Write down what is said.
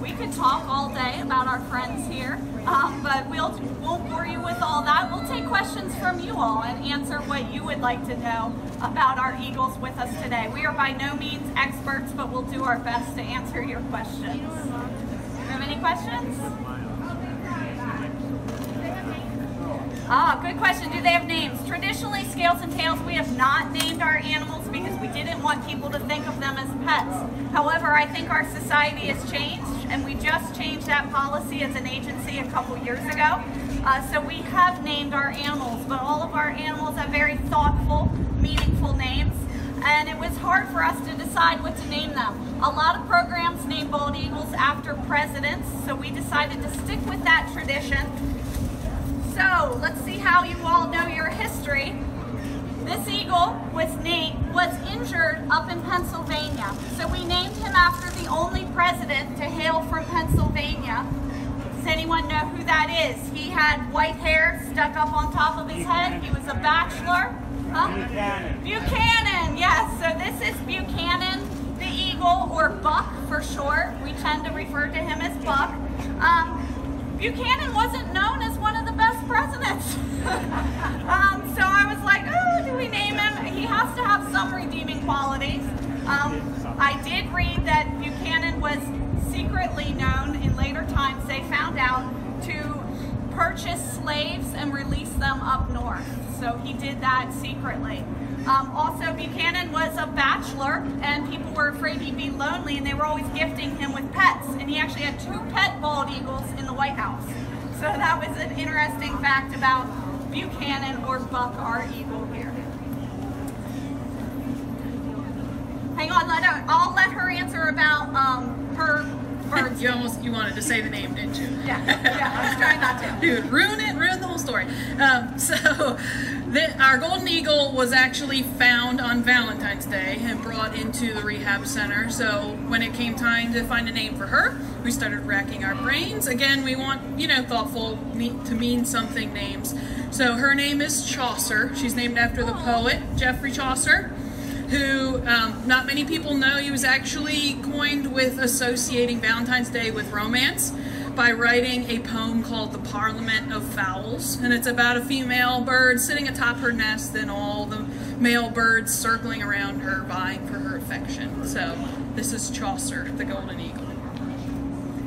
We could talk all day about our friends here, but we won't bore you with all that. We'll take questions from you all and answer what you would like to know about our eagles with us today. We are by no means experts, but we'll do our best to answer your questions. Do you have any questions? Good question. Do they have names? Traditionally, Scales and Tails, we have not named our animals because we didn't want people to think of them as pets. However, I think our society has changed, and we just changed that policy as an agency a couple years ago. So we have named our animals, but all of our animals have very thoughtful, meaningful names, and it was hard for us to decide what to name them. A lot of programs name bald eagles after presidents, so we decided to stick with that tradition. So let's see how you all know your history. This eagle was injured up in Pennsylvania. So we named him after the only president to hail from Pennsylvania. Does anyone know who that is? He had white hair stuck up on top of his head. He was a bachelor. Huh? Buchanan, yes. So this is Buchanan the eagle, or Buck for short. We tend to refer to him as Buck. Buchanan wasn't known as one of the best presidents. So I was like, oh, do we name him? He has to have some redeeming qualities. I did read that Buchanan was secretly known in later times, they found out, to purchase slaves and release them up north. So he did that secretly. Also, Buchanan was a bachelor, and people were afraid he'd be lonely, and they were always gifting him with pets. And he actually had 2 pet bald eagles in the White House. So that was an interesting fact about Buchanan, or Buck, our eagle here. Hang on, I'll let her answer about her birds. You wanted to say the name, didn't you? Yeah, I was trying not to. Dude, ruin the whole story. Our golden eagle was actually found on Valentine's Day and brought into the rehab center. So when it came time to find a name for her, we started racking our brains. Again, we want, thoughtful to mean something names. So her name is Chaucer. She's named after the poet Geoffrey Chaucer, who not many people know. He was actually coined with associating Valentine's Day with romance by writing a poem called The Parliament of Fowls. And it's about a female bird sitting atop her nest and all the male birds circling around her, vying for her affection. So this is Chaucer, the golden eagle.